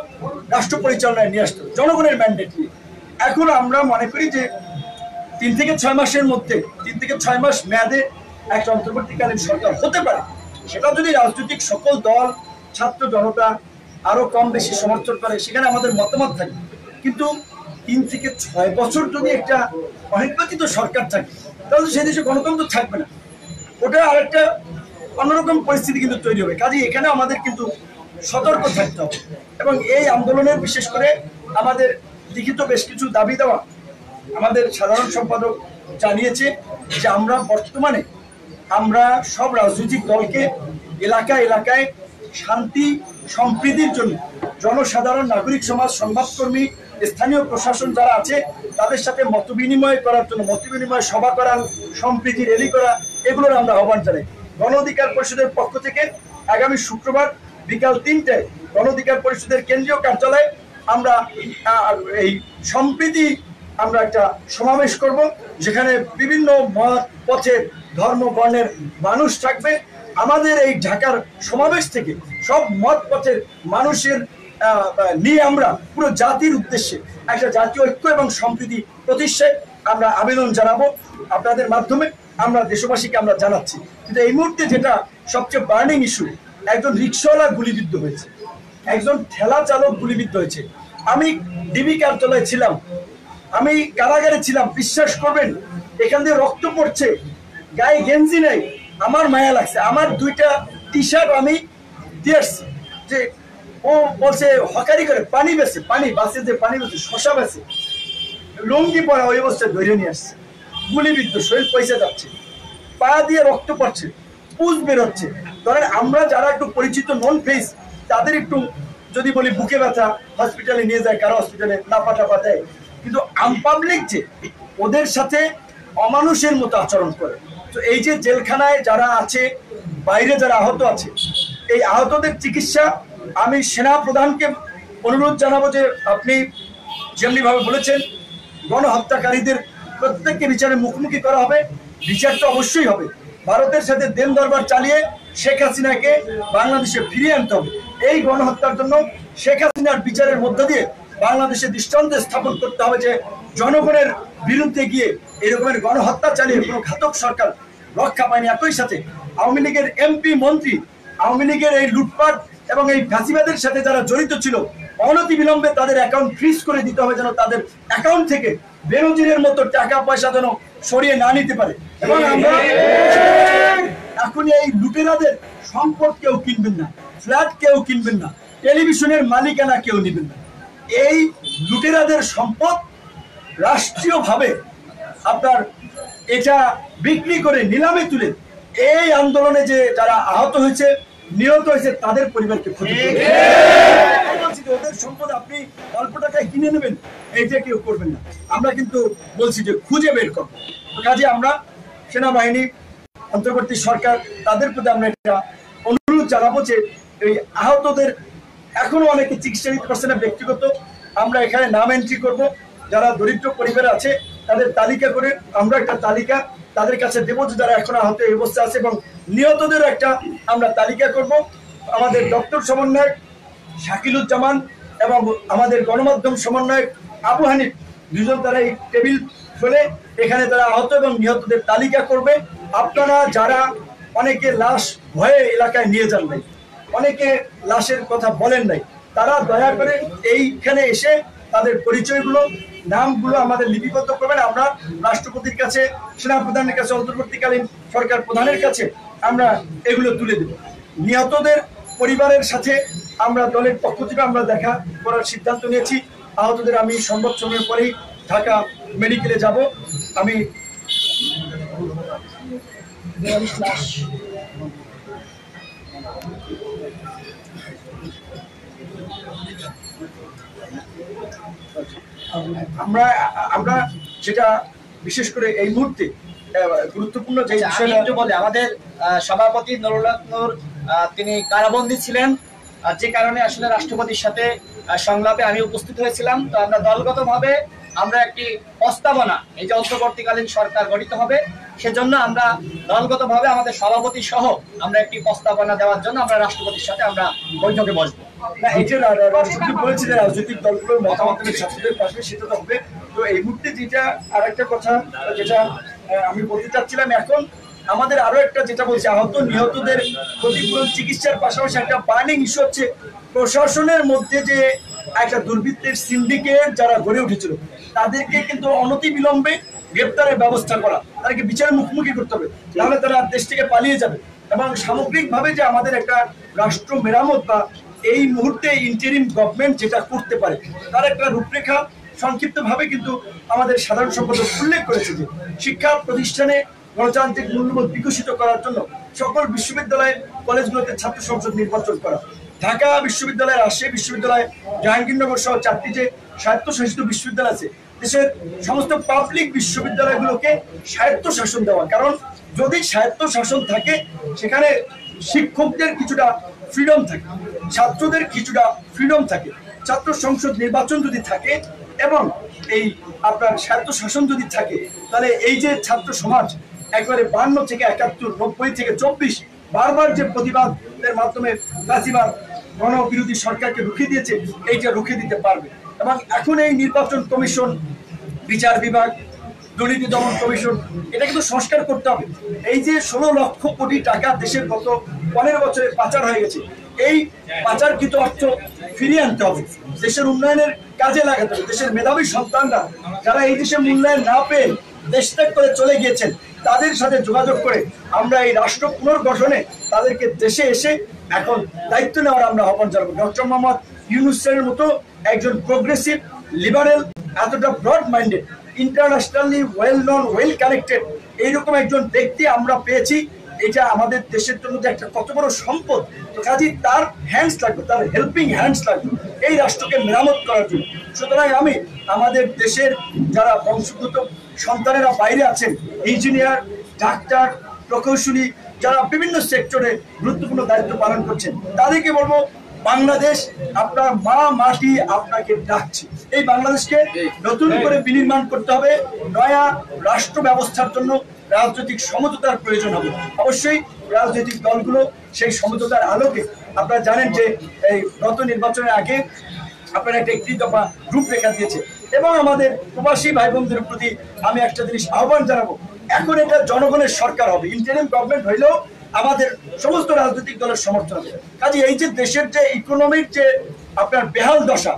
রাষ্ট্র পরিচালনায় নিয়ে আসতে হবে, জনগণের ম্যান্ডেট নিয়ে। এখন আমরা মনে করি যে 3 থেকে 6 মাসের মধ্যে, 3 থেকে 6 মাস মেয়াদে একটা অন্তর্বর্তীকালীন সরকার হতে পারে। সেটা যদি রাজনৈতিক সকল দল, ছাত্র জনতা আরো কম বেশি সমর্থন করে, সেখানে আমাদের মতামত থাকবে। কিন্তু 3 থেকে 6 বছর যদি একটা অনির্বাচিত সরকার থাকে, তাহলে সেই দেশে গণতন্ত্র থাকবে না, ওটা আরেকটা অন্যরকম পরিস্থিতি কিন্তু তৈরি হবে। কাজে এখানে আমাদের কিন্তু সতর্ক থাকতে হবে। এবং এই আন্দোলনের বিশেষ করে আমাদের লিখিত বেশ কিছু দাবি দেওয়া আমাদের সাধারণ সম্পাদক জানিয়েছে যে আমরা বর্তমানে সব রাজনৈতিক দলকে এলাকায় এলাকায় শান্তি সম্প্রীতির জন্য জনসাধারণ, নাগরিক সমাজ, সংবাদকর্মী, স্থানীয় প্রশাসন যারা আছে তাদের সাথে মত বিনিময় করার জন্য, মত বিনিময় সভা করা, সম্প্রীতি র্যালি করা, এগুলোর আমরা আহ্বান জানাই। গণ অধিকার পরিষদের পক্ষ থেকে আগামী শুক্রবার বিকাল 3টায় গণ অধিকার পরিষদের কেন্দ্রীয় কার্যালয়ে আমরা এই সম্প্রীতি আমরা একটা সমাবেশ করব, যেখানে বিভিন্ন মত, পথের, ধর্ম, বর্ণের মানুষ থাকবে। আমাদের এই ঢাকার সমাবেশ থেকে সব মত পথের মানুষের নিয়ে আমরা পুরো জাতির উদ্দেশ্যে একটা জাতীয় ঐক্য এবং সম্প্রীতি প্রতিষ্ঠায় আমরা আবেদন জানাবো। আপনাদের মাধ্যমে আমরা দেশবাসীকে আমরা জানাচ্ছি। কিন্তু এই মুহূর্তে যেটা সবচেয়ে বার্নিং ইস্যু, একজন রিক্সাওয়ালা গুলিবিদ্ধ হয়েছে, একজন ঠেলা চালক গুলিবিদ্ধ হয়েছে। আমি ডিবি কার্যালয়ে ছিলাম, আমি কারাগারে ছিলাম, বিশ্বাস করবেন এখান দিয়ে রক্ত পড়ছে, গায়ে গেঞ্জি নেই, আমার মায়া লাগছে। আমার 2টা টি-শার্ট আমি দিয়ে আসছি, যে ও বলছে হকারি করে পানি বেছে, পানি বাসে যে পানি বেছে, শশা বেছে, লুঙ্গি পরা ওই অবস্থায় ধরে নিয়ে আসছে, গুলিবিদ্ধ, শরীর পয়সা যাচ্ছে, পা দিয়ে রক্ত পড়ছে, পুজ বেরোচ্ছে। ধরেন আমরা যারা একটু পরিচিত নন ফেস, তাদের একটু যদি বলি বুকে ব্যথা, হসপিটালে নিয়ে যায়, কারো হসপিটালে নাপা টাপা দেয়, কিন্তু আনপাবলিক যে ওদের সাথে অমানুষের মতো আচরণ করে। তো এই যে জেলখানায় যারা আছে, বাইরে যারা আহত আছে, এই আহতদের চিকিৎসা আমি সেনা প্রধানকে অনুরোধ জানাবো যে আপনি যেমনি ভাবে বলেছেন গণহত্যাকারীদের প্রত্যেককে বিচারের মুখোমুখি করা হবে, বিচার তো অবশ্যই হবে। ভারতের সাথে দেন দরবার চালিয়ে শেখ হাসিনাকে বাংলাদেশে ফিরিয়ে আনতে হবে। এই গণহত্যার জন্য শেখ হাসিনার বিচারের মধ্য দিয়ে বাংলাদেশে দৃষ্টান্ত স্থাপন করতে হবে যে জনগণের বিরুদ্ধে গিয়ে এরকমের গণহত্যা চালিয়ে কোনো ঘাতক সরকার রক্ষা পায়নি। একই সাথে আওয়ামী লীগের এমপি মন্ত্রী, আওয়ামী লীগের এই লুটপাট এবং এই ফ্যাসিবাদের সাথে যারা জড়িত ছিল, অনতি বিলম্বে তাদের অ্যাকাউন্ট ফ্রিজ করে দিতে হবে, যেন তাদের অ্যাকাউন্ট থেকে বেনজিরের মতো টাকা পয়সা যেন সরিয়ে না নিতে পারে। এবং আমরা এখন এই লুটেরাদের সম্পদ কেউ কিনবেন না, ফ্ল্যাট কেউ কিনবেন না, টেলিভিশনের মালিকানা কেউ নেবেন না। এই লুটেরাদের সম্পদ রাষ্ট্রীয়ভাবে আপনার এটা বিক্রি করে নিলামে তুলে এই আন্দোলনে যে যারা আহত হয়েছে, নিহত হয়েছে, তাদের পরিবারকে ক্ষতি করবে। ওদের সম্পদ আপনি অল্প টাকায় কিনে নেবেন, এইটা কেউ করবেন না। আমরা কিন্তু বলছি যে খুঁজে বের করবো। কাজে আমরা সেনাবাহিনী, অন্তর্বর্তী সরকার, তাদের প্রতি আমরা একটা অনুরোধ জানাবো যে এই আহতদের এখনো অনেকে চিকিৎসা নিতে পারছে না, ব্যক্তিগত আমরা এখানে নাম এন্ট্রি করব, যারা দরিদ্র পরিবারে আছে তাদের তালিকা করে আমরা একটা তালিকা তাদের কাছে দেবো, যারা এখন আহত এই অবস্থা আছে, এবং নিহতদেরও একটা আমরা তালিকা করব। আমাদের ডক্টর সমন্বয়ক শাকিলুজ্জামান এবং আমাদের গণমাধ্যম সমন্বয়ক আবু হানিফ, দুজন তারা এই টেবিল ফেলে এখানে তারা আহত এবং নিহতদের তালিকা করবে। আপনারা যারা অনেকে লাশ ভয়ে এলাকায় নিয়ে যান নাই, অনেকে লাশের কথা বলেন নাই, তারা দয়া করে এইখানে এসে তাদের পরিচয়গুলো, নামগুলো আমাদের লিপিবদ্ধ করবেন। আমরা রাষ্ট্রপতির কাছে, সেনাপ্রধানের কাছে, অন্তর্বর্তীকালীন সরকার প্রধানের কাছে আমরা এগুলো তুলে দেব। নিহতদের পরিবারের সাথে আমরা দলের পক্ষ থেকে আমরা দেখা করার সিদ্ধান্ত নিয়েছি। আহতদের আমি সংবাদ সময়ের পরেই ঢাকা মেডিকেলে যাব। আমি আমরা যেটা বিশেষ করে এই মুহূর্তে গুরুত্বপূর্ণ যে বিষয়টা বলে, আমাদের সভাপতি নুরুল হক নূর তিনি কারাবন্দী ছিলেন, যে কারণে আসলে রাষ্ট্রপতির সাথে সংলাপে আমি উপস্থিত হয়েছিলাম। তো আমরা দলগতভাবে আমরা একটি প্রস্তাবনা, এই যে অন্তর্বর্তীকালীন সরকার গঠিত হবে, সেজন্য আমরা দলগতভাবে আমাদের সভাপতি সহ আমরা একটি প্রস্তাবনা দেওয়ার জন্য আমরা রাষ্ট্রপতির সাথে আমরা বৈঠকে বসবো। না, এই যে রাষ্ট্রপতি বলেছে যে রাজনৈতিক দলগুলোর মতামতের ছাত্রদের পাশে, সেটা তো হবে। তো এই মুহূর্তে যেটা আর একটা কথা যেটা আমি বলতে চাচ্ছিলাম, এখন আমাদের আরো একটা যেটা বলছে, আহত নিহতদের ক্ষতিপূরণ চিকিৎসার পাশাপাশি একটা বার্নিং ইস্যু হচ্ছে প্রশাসনের মধ্যে যে একটা দুর্বৃত্তের সিন্ডিকেট যারা গড়ে উঠেছিল, তাদেরকে কিন্তু অনতি বিলম্বে গ্রেপ্তারের ব্যবস্থা করা, তাদেরকে বিচারের মুখোমুখি করতে হবে, তাহলে তারা দেশ থেকে পালিয়ে যাবে। এবং সামগ্রিকভাবে যে আমাদের একটা রাষ্ট্র মেরামত বা এই মুহূর্তে ইন্টারিম গভর্নমেন্ট যেটা করতে পারে, তার একটা রূপরেখা সংক্ষিপ্তভাবে কিন্তু আমাদের সাধারণ সম্পাদক উল্লেখ করেছে যে শিক্ষা প্রতিষ্ঠানে গণতান্ত্রিক মূল্যবোধ বিকশিত করার জন্য সকল বিশ্ববিদ্যালয় কলেজগুলোতে ছাত্র সংসদ নির্বাচন করা, ঢাকা বিশ্ববিদ্যালয়, রাজশাহী বিশ্ববিদ্যালয়, জাহাঙ্গীরনগর সহ 4টি যে স্বায়ত্তশাসিত বিশ্ববিদ্যালয় আছে, দেশের সমস্ত পাবলিক বিশ্ববিদ্যালয়গুলোকে স্বায়ত্তশাসন দেওয়া। কারণ যদি স্বায়ত্তশাসন থাকে, সেখানে শিক্ষকদের কিছুটা ফ্রিডম থাকে, ছাত্রদের কিছুটা ফ্রিডম থাকে, ছাত্র সংসদ নির্বাচন যদি থাকে এবং এই আপনার স্বায়ত্তশাসন যদি থাকে, তাহলে এই যে ছাত্র সমাজ একবারে 52 থেকে 71, 90 থেকে 24 বারবার যে প্রতিবাদের মাধ্যমে ফ্যাসিবাদ গণবিরোধী সরকারকে রুখে দিয়েছে, এইটা রুখে দিতে পারবে। এবং এখন এই নির্বাচন কমিশন, বিচার বিভাগ, দুর্নীতি দমন কমিশন, এটা কিন্তু সংস্কার করতে হবে। এই যে 16 লক্ষ কোটি টাকা দেশের গত 15 বছরে পাচার হয়ে গেছে, এই পাচারকৃত অর্থ ফিরিয়ে আনতে হবে। দেশের উন্নয়নের কাজে লাগাতে হবে। দেশের মেধাবী সন্তানরা যারা এই দেশে মূল্যায়ন না পেয়ে দেশ ত্যাগ করে চলে গিয়েছেন, তাদের সাথে যোগাযোগ করে আমরা এই রাষ্ট্র পুনর্গঠনে তাদেরকে দেশে এসে এখন দায়িত্ব নেওয়ার আমরা আহ্বান জানাবো। ডক্টর মোহাম্মদ ইউনূসের মতো একজন প্রোগ্রেসিভ লিবারেল, এতটা broad minded, internationally well known, well connected এইরকম একজন ব্যক্তি আমরা পেয়েছি। এটা আমাদের দেশের জন্য যে একটা কত বড় সম্পদ, তো কাজেই তার হ্যান্ডস লাগবে, তার হেল্পিং হ্যান্ডস লাগবে এই রাষ্ট্রকে মেরামত করার জন্য। সুতরাং আমি আমাদের দেশের যারা বংশোদ্ভূত সন্তানেরা বাইরে আছেন, ইঞ্জিনিয়ার, ডাক্তার, প্রকৌশলী, যারা বিভিন্ন সেক্টরে গুরুত্বপূর্ণ দায়িত্ব পালন করছেন, তাদেরকে বলবো বাংলাদেশ আপনার মা মাটি আপনাকে ডাকছে। এই বাংলাদেশকে নতুন করে বিনির্মাণ করতে হবে। নয়া রাষ্ট্র ব্যবস্থার জন্য রাজনৈতিক সমঝোতার প্রয়োজন হবে। অবশ্যই রাজনৈতিক দলগুলো সেই সমঝোতার আলোকে, আপনারা জানেন যে এই গত নির্বাচনের আগে আপনারা একটা একটি দফা রূপরেখা দিয়েছে, এবং আমাদের প্রবাসী ভাই বোনদের প্রতি আমি একটা জিনিস আহ্বান জানাবো, এখন এটা জনগণের সরকার হবে। ইন্টারিম গভর্নমেন্ট হইলেও আমাদের সমস্ত রাজনৈতিক দলের সমর্থন হবে। কাজে এই যে দেশের যে ইকোনমির যে আপনার বেহাল দশা,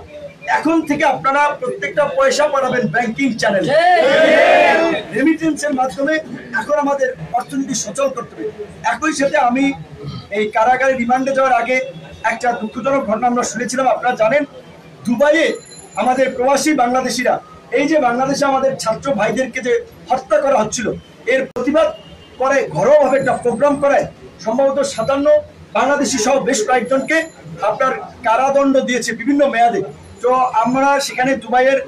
এখন থেকে আপনারা প্রত্যেকটা পয়সা পাঠাবেন ব্যাংকিং চ্যানেল, রেমিটেন্সের মাধ্যমে এখন আমাদের অর্থনীতি সচল করতে হবে। একই সাথে আমি এই কারাগারে রিমান্ডে যাওয়ার আগে একটা দুঃখজনক ঘটনা আমরা শুনেছিলাম। আপনারা জানেন দুবাইয়ে আমাদের প্রবাসী বাংলাদেশিরা, এই যে বাংলাদেশে আমাদের ছাত্র ভাইদেরকে যে হত্যা করা হচ্ছিল, এর প্রতিবাদ করে ঘরোয়াভাবে একটা প্রোগ্রাম করায় সম্ভবত 57 বাংলাদেশি সহ বেশ কয়েকজনকে আপনার কারাদণ্ড দিয়েছে বিভিন্ন মেয়াদে। তো আমরা সেখানে দুবাইয়ের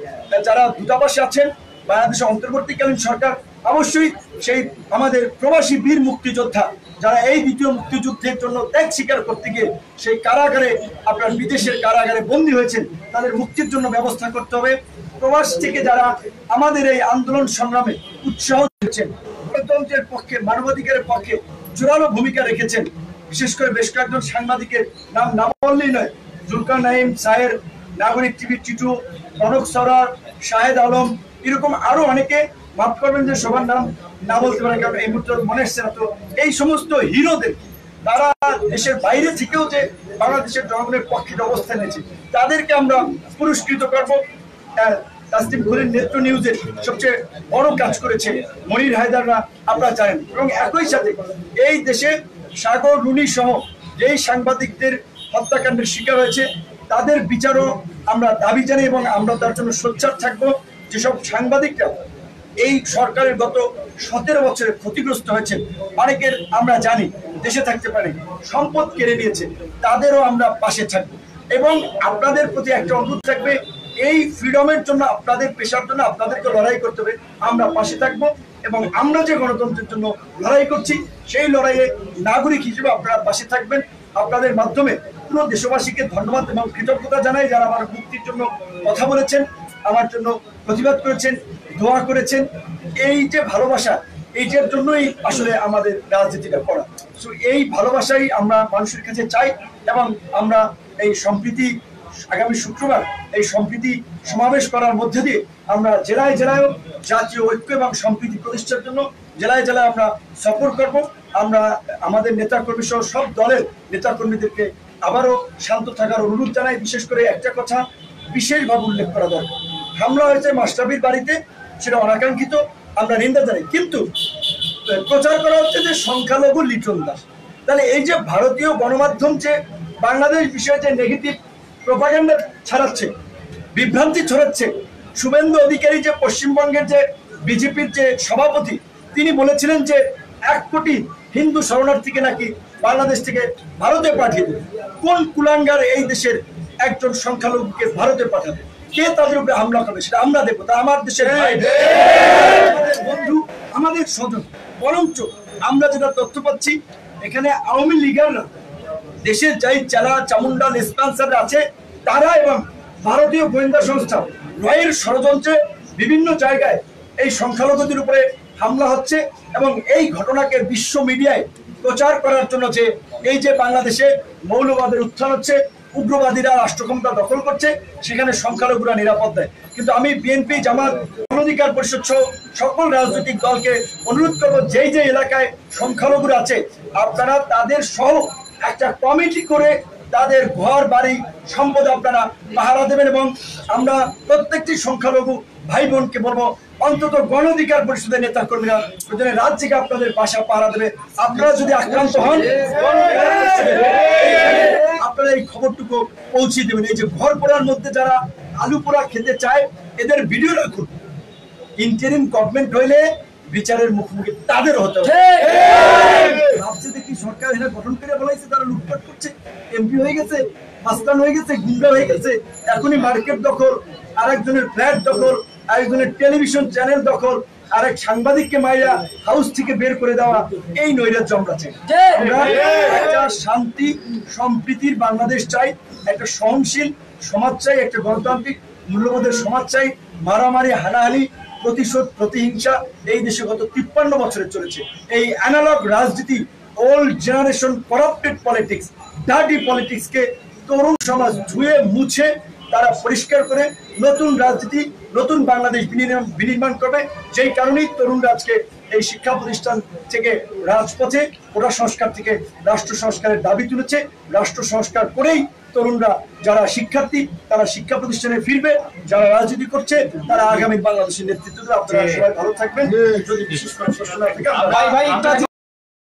যারা দূতাবাসে আছেন, বাংলাদেশের অন্তর্বর্তীকালীন সরকার অবশ্যই সেই আমাদের প্রবাসী বীর মুক্তিযোদ্ধা যারা এই দ্বিতীয় মুক্তিযুদ্ধের জন্য ত্যাগ স্বীকার করতে গিয়ে সেই কারাগারে আপনার বিদেশের কারাগারে বন্দী হয়েছেন, তাদের মুক্তির জন্য ব্যবস্থা করতে হবে। প্রবাস থেকে যারা আমাদের এই আন্দোলন সংগ্রামে উৎসাহ দিচ্ছেন, গণতন্ত্রের পক্ষে, মানবাধিকারের পক্ষে জোরালো ভূমিকা রেখেছেন, বিশেষ করে বেশ কয়েকজন সাংবাদিকের নাম বললেই নয়, জুলকার নাইম, সাহের, নাগরিক টিভি টিটু, কনক সরার, শাহেদ আলম, এরকম আরো অনেকে, মাফ করবেন যে সবার নাম না বলতে পারে কারণ এই মুহূর্তে মনে এসছে না। তো এই সমস্ত হিরোদের, তারা দেশের বাইরে থেকেও যে বাংলাদেশের জনগণের পক্ষে অবস্থান নিয়েছে, তাদেরকে আমরা পুরস্কৃত করবো। তাসনিম ঘুরির নেত্র নিউজের সবচেয়ে বড় কাজ করেছে মনির হায়দাররা, আপনারা জানেন। এবং একই সাথে এই দেশে সাগর রুনি সহ যেই সাংবাদিকদের হত্যাকাণ্ডের শিকার হয়েছে, তাদের বিচারও আমরা দাবি জানাই এবং আমরা তার জন্য সোচ্চার থাকবো। যেসব সাংবাদিকরা এই সরকারের গত 17 বছরে ক্ষতিগ্রস্ত হয়েছে, অনেকের আমরা জানি দেশে থাকতে পারে, সম্পদ কেড়ে নিয়েছে, তাদেরও আমরা পাশে থাকবো। এবং আপনাদের প্রতি একটা অনুরোধ থাকবে, এই ফ্রিডমের জন্য, আপনাদের পেশার জন্য আপনাদেরকে লড়াই করতে হবে, আমরা পাশে থাকবো। এবং আমরা যে গণতন্ত্রের জন্য লড়াই করছি, সেই লড়াইয়ে নাগরিক হিসেবে আপনারা পাশে থাকবেন। আপনাদের মাধ্যমে পুরো দেশবাসীকে ধন্যবাদ এবং কৃতজ্ঞতা জানাই, যারা আমার মুক্তির জন্য কথা বলেছেন, আমার জন্য প্রতিবাদ করেছেন, দোয়া করেছেন। এই যে ভালোবাসা, এইটার জন্যই আসলে আমাদের রাজনীতিটা করা। সো এই ভালোবাসাই আমরা মানুষের কাছে চাই, এবং আমরা এই সম্প্রীতি আগামী শুক্রবার এই সম্প্রীতি সমাবেশ করার মধ্যে দিয়ে আমরা জেলায় জেলায়ও জাতীয় ঐক্য এবং সম্প্রীতি প্রতিষ্ঠার জন্য জেলায় জেলায় আমরা সফর করব। আমরা আমাদের নেতাকর্মী সহ সব দলের নেতাকর্মীদেরকে আবারও শান্ত থাকার অনুরোধ জানাই। বিশেষ করে একটা কথা বিশেষভাবে উল্লেখ করা দরকার, হামলা হয়েছে মাশরাফির বাড়িতে, সেটা অনাকাঙ্ক্ষিত, আমরা নিন্দা জানাই, কিন্তু প্রচার করা হচ্ছে যে সংখ্যালঘু লিটন দাস। তাহলে এই যে ভারতীয় গণমাধ্যম যে বাংলাদেশ বিষয়ে যে নেগেটিভ প্রোপাগান্ডা ছড়াচ্ছে, বিভ্রান্তি ছড়াচ্ছে, শুভেন্দু অধিকারী যে পশ্চিমবঙ্গের যে বিজেপির যে সভাপতি, তিনি বলেছিলেন যে 1 কোটি হিন্দু শরণার্থীকে নাকি বাংলাদেশ থেকে ভারতে পাঠিয়ে দেবে। কোন কুলাঙ্গার এই দেশের একজন সংখ্যালঘুকে ভারতে পাঠাবে? কে তাদের উপরে হামলা করবে? সেটা আমরা দেখবো। তা আমার দেশের আমাদের বন্ধু, আমাদের স্বজন। বরঞ্চ আমরা যেটা তথ্য পাচ্ছি, এখানে আওয়ামী লীগাররা দেশের যাই চালা চামুন্ডা লেসপন্সার আছে, তারা এবং ভারতীয় গোয়েন্দা সংস্থা রয়ের ষড়যন্ত্রে বিভিন্ন জায়গায় এই সংখ্যালঘুদের উপরে হামলা হচ্ছে, এবং এই ঘটনাকে বিশ্ব মিডিয়ায় প্রচার করার জন্য যে এই যে বাংলাদেশে মৌলবাদের উত্থান হচ্ছে, উগ্রবাদীরা রাষ্ট্র ক্ষমতা দখল করছে, সেখানে সংখ্যালঘুরা নিরাপদ দেয়। কিন্তু আমি বিএনপি, জামাত, অধিকার পরিষদ সহ সকল রাজনৈতিক দলকে অনুরোধ করবো, যেই যে এলাকায় সংখ্যালঘুরা আছে, আপনারা তাদের সহ একটা কমিটি করে তাদের ঘর বাড়ি সম্পদ আপনারা পাহারা দেবেন। এবং আমরা প্রত্যেকটি সংখ্যালঘু ভাই বোনকে বলবো, অন্তত গণ অধিকার পরিষদের নেতা কর্মীরা প্রয়োজনে রাত থেকে আপনাদের বাসা পাহারা দেবে। আপনারা যদি আক্রান্ত হন, আপনারা এই খবরটুকু পৌঁছে দেবেন। এই যে ঘর পোড়ার মধ্যে যারা আলু পোড়া খেতে চায়, এদের ভিডিও রাখুন। ইন্টারিম গভর্নমেন্ট হইলে বিচারের মুখোমুখি তাদের হতে হবে। ভাবছে দেখি সরকার এরা গঠন করে বলাইছে, তারা লুটপাট করছে, এমপি হয়ে গেছে, মাস্তান হয়ে গেছে, গুন্ডা হয়ে গেছে, এখনই মার্কেট দখল, আরেকজনের ফ্ল্যাট দখল, আরেকজনের টেলিভিশন চ্যানেল দখল, আরেক সাংবাদিককে মাইরা হাউস থেকে বের করে দেওয়া, এই নৈরাজ্য আমরা চাই। আমরা একটা শান্তি সম্প্রীতির বাংলাদেশ চাই, একটা সহনশীল সমাজ চাই, একটা গণতান্ত্রিক মূল্যবোধের সমাজ চাই। মারামারি, হানাহানি, প্রতিশোধ, প্রতিহিংসা এই দেশে গত 53 বছরে চলেছে। এই অ্যানালগ রাজনীতি, old generation corrupted politics, dirty পলিটিক্সকে তরুণ সমাজ ধুয়ে মুছে তারা পরিষ্কার করে নতুন রাজনীতি, নতুন বাংলাদেশ বিনির্মাণ করবে। যেই কারণেই তরুণরা আজকে এই শিক্ষা প্রতিষ্ঠান থেকে রাজপথে, কোটা সংস্কার থেকে রাষ্ট্র সংস্কারের দাবি তুলেছে। রাষ্ট্র সংস্কার করেই তরুণরা, যারা শিক্ষার্থী তারা শিক্ষা প্রতিষ্ঠানে ফিরবে, যারা রাজনীতি করছে তারা আগামী বাংলাদেশের নেতৃত্ব দেবে। আপনারা সবাই ভালো থাকবেন। যদি বিশেষ করে প্রশ্ন না থাকে